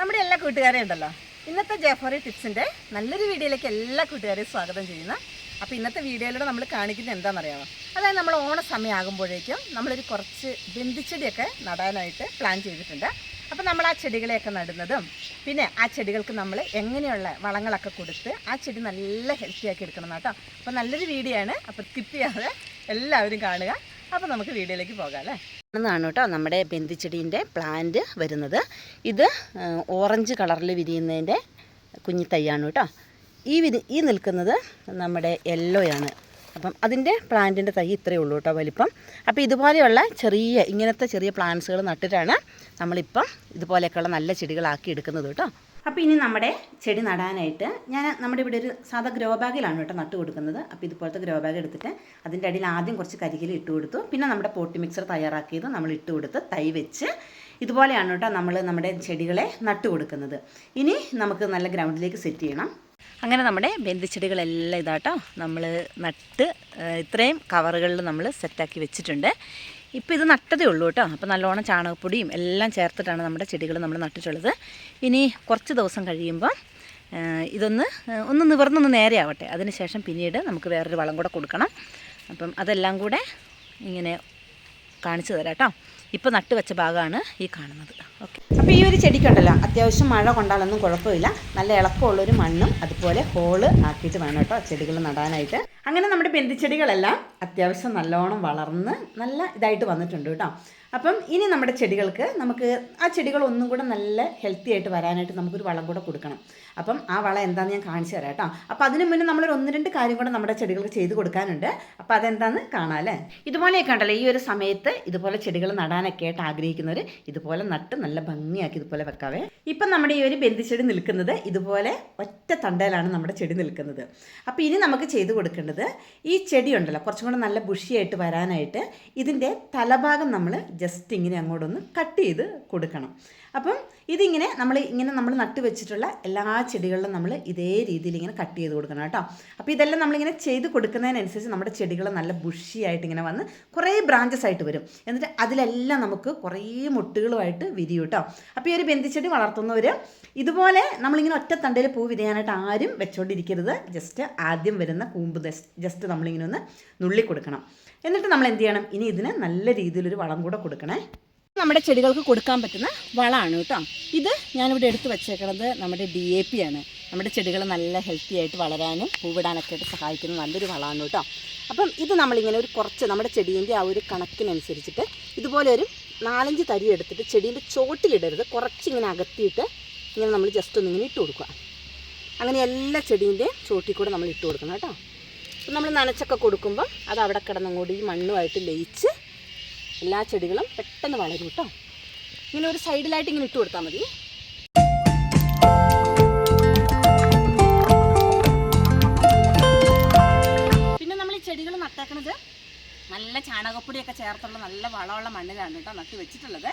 നമ്മുടെ എല്ലാ കൂട്ടുകാരെയും ഉണ്ടല്ലോ ഇന്നത്തെ ജെഫറി ടിപ്സിൻ്റെ നല്ലൊരു വീഡിയോയിലേക്ക് എല്ലാ കൂട്ടുകാരെയും സ്വാഗതം ചെയ്യുന്നു. അപ്പോൾ ഇന്നത്തെ വീഡിയോയിലൂടെ നമ്മൾ കാണിക്കുന്നത് എന്താണെന്നറിയാമോ? അതായത് നമ്മൾ ഓണ സമയമാകുമ്പോഴേക്കും നമ്മളൊരു കുറച്ച് ബന്ധിച്ചെടിയൊക്കെ നടാനായിട്ട് പ്ലാൻ ചെയ്തിട്ടുണ്ട്. അപ്പോൾ നമ്മൾ ആ ചെടികളെയൊക്കെ നടുന്നതും പിന്നെ ആ ചെടികൾക്ക് നമ്മൾ എങ്ങനെയുള്ള വളങ്ങളൊക്കെ കൊടുത്ത് ആ ചെടി നല്ല ഹെൽത്തി ആക്കി എടുക്കണം കേട്ടോ. അപ്പോൾ നല്ലൊരു വീഡിയോ ആണ്. അപ്പോൾ സ്കിപ്പ് ചെയ്യാതെ എല്ലാവരും കാണുക. അപ്പോൾ നമുക്ക് വീഡിയോയിലേക്ക് പോകാം അല്ലേ. എന്നാണ് കേട്ടോ നമ്മുടെ ബന്ധിച്ചെടീൻ്റെ പ്ലാന്റ് വരുന്നത്. ഇത് ഓറഞ്ച് കളറിൽ വിരിയുന്നതിൻ്റെ കുഞ്ഞി തൈയാണ് കേട്ടോ. ഈ നിൽക്കുന്നത് നമ്മുടെ യെല്ലോയാണ്. അപ്പം അതിൻ്റെ പ്ലാന്റിൻ്റെ തൈ ഇത്രയേ ഉള്ളൂ കേട്ടോ വലിപ്പം. അപ്പോൾ ഇതുപോലെയുള്ള ഇങ്ങനത്തെ ചെറിയ പ്ലാന്റ്സുകൾ നട്ടിട്ടാണ് നമ്മളിപ്പം ഇതുപോലെയൊക്കെയുള്ള നല്ല ചെടികളാക്കി എടുക്കുന്നത് കേട്ടോ. അപ്പോൾ ഇനി നമ്മുടെ ചെടി നടാനായിട്ട് നമ്മുടെ ഇവിടെ ഒരു സാധാ ഗ്രോ ബാഗിലാണ് കേട്ടോ നട്ട് കൊടുക്കുന്നത്. അപ്പോൾ ഇതുപോലത്തെ ഗ്രോ ബാഗ് എടുത്തിട്ട് അതിൻ്റെ അടിയിൽ ആദ്യം കുറച്ച് കരികിൽ ഇട്ട് കൊടുത്തു. പിന്നെ നമ്മുടെ പോട്ടി മിക്സർ തയ്യാറാക്കിയത് നമ്മൾ ഇട്ട് കൊടുത്ത് തൈ വെച്ച് ഇതുപോലെയാണ് കേട്ടോ നമ്മൾ നമ്മുടെ ചെടികളെ നട്ട് കൊടുക്കുന്നത്. ഇനി നമുക്ക് നല്ല ഗ്രൗണ്ടിലേക്ക് സെറ്റ് ചെയ്യണം. അങ്ങനെ നമ്മുടെ ബന്ധിച്ചെടികളെല്ലാം ഇതാട്ടോ നമ്മൾ നട്ട് ഇത്രയും കവറുകളിൽ നമ്മൾ സെറ്റാക്കി വെച്ചിട്ടുണ്ട്. ഇപ്പോൾ ഇത് നട്ടതേ ഉള്ളൂ കേട്ടോ. അപ്പോൾ നല്ലോണം ചാണകപ്പൊടിയും എല്ലാം ചേർത്തിട്ടാണ് നമ്മുടെ ചെടികൾ നമ്മൾ നട്ടിട്ടുള്ളത്. ഇനി കുറച്ച് ദിവസം കഴിയുമ്പോൾ ഒന്ന് നിവർന്നൊന്ന് നേരെ ആവട്ടെ. അതിനുശേഷം പിന്നീട് നമുക്ക് വേറൊരു വളം കൂടെ കൊടുക്കണം. അപ്പം അതെല്ലാം കൂടെ ഇങ്ങനെ കാണിച്ചു തരാം കേട്ടോ. ഇപ്പോൾ നട്ട് വെച്ച ഭാഗമാണ് ഈ കാണുന്നത്. ഓക്കെ. അപ്പോൾ ഈ ഒരു ചെടിക്കുണ്ടല്ലോ അത്യാവശ്യം മഴ കൊണ്ടാലൊന്നും കുഴപ്പമില്ല. നല്ല ഇളക്കമുള്ളൊരു മണ്ണും അതുപോലെ ഹോള് ആക്കിയിട്ട് വേണം കേട്ടോ ചെടികൾ നടാനായിട്ട്. അങ്ങനെ നമ്മുടെ ബന്ധിച്ചെടികളെല്ലാം അത്യാവശ്യം നല്ലോണം വളർന്ന് നല്ല ഇതായിട്ട് വന്നിട്ടുണ്ട് കേട്ടോ. അപ്പം ഇനി നമ്മുടെ ചെടികൾക്ക് നമുക്ക് ആ ചെടികൾ ഒന്നും കൂടെ നല്ല ഹെൽത്തി ആയിട്ട് വരാനായിട്ട് നമുക്കൊരു വളം കൂടെ കൊടുക്കണം. അപ്പം ആ വളം എന്താണെന്ന് ഞാൻ കാണിച്ചു തരാം കേട്ടോ. അപ്പോൾ അതിന് മുന്നേ നമ്മളൊരു 1-2 കാര്യം കൂടെ നമ്മുടെ ചെടികൾക്ക് ചെയ്ത് കൊടുക്കാനുണ്ട്. അപ്പോൾ അതെന്താണെന്ന് കാണാം അല്ലേ. ഇതുപോലെയൊക്കെ ഉണ്ടല്ലോ ഈ ഒരു സമയത്ത് ഇതുപോലെ ചെടികൾ നടാനൊക്കെ ആയിട്ട് ആഗ്രഹിക്കുന്നവർ ഇതുപോലെ നട്ട് നല്ല ഭംഗിയാക്കി ഇതുപോലെ വെക്കാവേ. ഇപ്പം നമ്മുടെ ഈ ഒരു ബന്ധിച്ചെടി നിൽക്കുന്നത് ഇതുപോലെ ഒറ്റ തണ്ടയിലാണ് നമ്മുടെ ചെടി നിൽക്കുന്നത്. അപ്പോൾ ഇനി നമുക്ക് ചെയ്ത് കൊടുക്കേണ്ടത് ഈ ചെടി ഉണ്ടല്ലോ കുറച്ചും കൂടെ നല്ല ബുഷിയായിട്ട് വരാനായിട്ട് ഇതിൻ്റെ തലഭാഗം നമ്മൾ ജസ്റ്റ് ഇങ്ങനെ അങ്ങോട്ടൊന്ന് കട്ട് ചെയ്ത് കൊടുക്കണം. അപ്പം ഇതിങ്ങനെ നമ്മൾ നട്ട് വെച്ചിട്ടുള്ള എല്ലാ ചെടികളിലും നമ്മൾ ഇതേ രീതിയിൽ ഇങ്ങനെ കട്ട് ചെയ്ത് കൊടുക്കണം കേട്ടോ. അപ്പോൾ ഇതെല്ലാം നമ്മളിങ്ങനെ ചെയ്ത് കൊടുക്കുന്നതിനനുസരിച്ച് നമ്മുടെ ചെടികൾ നല്ല ബുഷിയായിട്ട് ഇങ്ങനെ വന്ന് കുറേ ബ്രാഞ്ചസ് ആയിട്ട് വരും. എന്നിട്ട് അതിലെല്ലാം നമുക്ക് കുറേ മുട്ടുകളുമായിട്ട് വിരിയും കേട്ടോ. അപ്പോൾ ഈ ഒരു ബന്ധിച്ചെടി വളർത്തുന്നവർ ഇതുപോലെ നമ്മളിങ്ങനെ ഒറ്റ തണ്ടയിൽ പൂ വിരിയാനായിട്ട് ആരും വെച്ചുകൊണ്ടിരിക്കരുത്. ജസ്റ്റ് ആദ്യം വരുന്ന കൂമ്പ് ജസ്റ്റ് നമ്മളിങ്ങനെ ഒന്ന് നുള്ളി കൊടുക്കണം. എന്നിട്ട് നമ്മൾ എന്ത് ചെയ്യണം, ഇനി ഇതിന് നല്ല രീതിയിലൊരു വളം കൂടെ കൊടുക്കണേ. നമ്മുടെ ചെടികൾക്ക് കൊടുക്കാൻ പറ്റുന്ന വളമാണ് കേട്ടോ. ഇത് ഞാനിവിടെ എടുത്ത് വെച്ചേക്കുന്നത് നമ്മുടെ DAP ആണ്. നമ്മുടെ ചെടികൾ നല്ല ഹെൽത്തി ആയിട്ട് വളരാനും പൂവിടാനൊക്കെ ആയിട്ട് സഹായിക്കുന്ന നല്ലൊരു വളമാണ് കേട്ടോ. അപ്പം ഇത് നമ്മളിങ്ങനെ ഒരു കുറച്ച് നമ്മുടെ ചെടീൻ്റെ ആ ഒരു കണക്കിനനുസരിച്ചിട്ട് ഇതുപോലെ ഒരു 4-5 തരി എടുത്തിട്ട് ചെടീൻ്റെ ചോട്ടിലിടരുത്, കുറച്ചിങ്ങനെ അകത്തിയിട്ട് ഇങ്ങനെ നമ്മൾ ജസ്റ്റ് ഒന്നിങ്ങനെ ഇട്ട് കൊടുക്കുക. അങ്ങനെ എല്ലാ ചെടീൻ്റെയും ചോട്ടിൽ കൂടെ നമ്മൾ ഇട്ട് കൊടുക്കണം കേട്ടോ. അപ്പം നമ്മൾ നനച്ചൊക്കെ കൊടുക്കുമ്പോൾ അത് അവിടെ കിടന്നങ്ങോട്ട് ഈ മണ്ണുമായിട്ട് ലയിച്ച് എല്ലാ ചെടികളും പെട്ടെന്ന് വളരും കേട്ടോ. ഇങ്ങനെ ഒരു സൈഡിലായിട്ട് ഇങ്ങനെ ഇട്ട് കൊടുത്താൽ മതി. പിന്നെ നമ്മൾ ഈ ചെടികൾ നട്ടേക്കണത് നല്ല ചാണകപ്പൊടിയൊക്കെ ചേർത്തുള്ള നല്ല വളമുള്ള മണ്ണിലാണ് കേട്ടോ നട്ട് വെച്ചിട്ടുള്ളത്.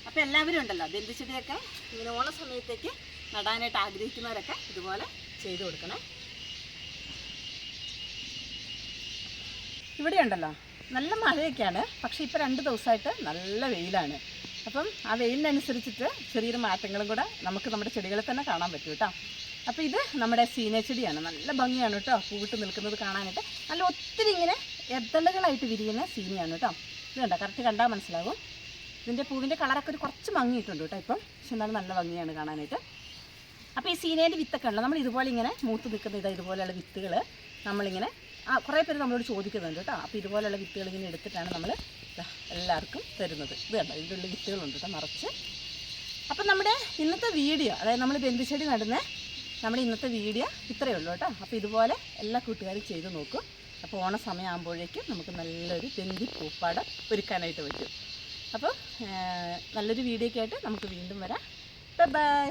അപ്പോൾ എല്ലാവരും ഉണ്ടല്ലോ ബന്ധിച്ചെടിയൊക്കെ ഇങ്ങനെ ഓണ സമയത്തേക്ക് നടാനായിട്ട് ആഗ്രഹിക്കുന്നവരൊക്കെ ഇതുപോലെ ചെയ്ത് കൊടുക്കണേ. ഇവിടെ ഉണ്ടല്ലോ നല്ല മഴയൊക്കെയാണ്, പക്ഷേ ഇപ്പോൾ 2 ദിവസമായിട്ട് നല്ല വെയിലാണ്. അപ്പം ആ വെയിലിനനുസരിച്ചിട്ട് ചെറിയൊരു മാറ്റങ്ങളും കൂടെ നമുക്ക് നമ്മുടെ ചെടികളിൽ തന്നെ കാണാൻ പറ്റും കേട്ടോ. അപ്പോൾ ഇത് നമ്മുടെ സീനച്ചെടിയാണ്. നല്ല ഭംഗിയാണ് കേട്ടോ പൂവിട്ട് നിൽക്കുന്നത് കാണാനായിട്ട്. നല്ല ഒത്തിരി ഇങ്ങനെ എതളുകളായിട്ട് വിരിയുന്ന സീനിയാണ് കേട്ടോ. ഇത് കണ്ടോ, കറക്റ്റ് കണ്ടാൽ മനസ്സിലാകും. ഇതിൻ്റെ പൂവിൻ്റെ കളറൊക്കെ കുറച്ച് മങ്ങിയിട്ടുണ്ട് കേട്ടോ ഇപ്പം, പക്ഷെ എന്നാലും നല്ല ഭംഗിയാണ് കാണാനായിട്ട്. അപ്പോൾ ഈ സീനേൻ്റെ വിത്തൊക്കെ ഉണ്ടല്ലോ നമ്മൾ ഇതുപോലെ ഇങ്ങനെ മൂത്ത് നിൽക്കുന്ന ഇതുപോലെയുള്ള വിത്തുകൾ നമ്മളിങ്ങനെ കുറേ പേര് നമ്മളോട് ചോദിക്കുന്നുണ്ട് കേട്ടോ. അപ്പോൾ ഇതുപോലെയുള്ള വിത്തുകൾ ഇങ്ങനെ എടുത്തിട്ടാണ് നമ്മൾ എല്ലാവർക്കും തരുന്നത്. ഇത് കണ്ടോ ഇതിലുള്ള വിത്തുകളുണ്ട് കേട്ടോ നിറച്ച്. അപ്പം നമ്മുടെ ഇന്നത്തെ വീഡിയോ, അതായത് നമ്മൾ ബന്ധിച്ചെടി നടുന്ന നമ്മുടെ ഇന്നത്തെ വീഡിയോ ഇത്രയേ ഉള്ളൂ കേട്ടോ. അപ്പോൾ ഇതുപോലെ എല്ലാ കൂട്ടുകാരും ചെയ്ത് നോക്കും. അപ്പോൾ ഓണ സമയമാകുമ്പോഴേക്കും നമുക്ക് നല്ലൊരു ബന്ദി പൂപ്പാടം ഒരുക്കാനായിട്ട് പറ്റും. അപ്പോൾ നല്ലൊരു വീഡിയോയ്ക്കായിട്ട് നമുക്ക് വീണ്ടും വരാം. ബൈ.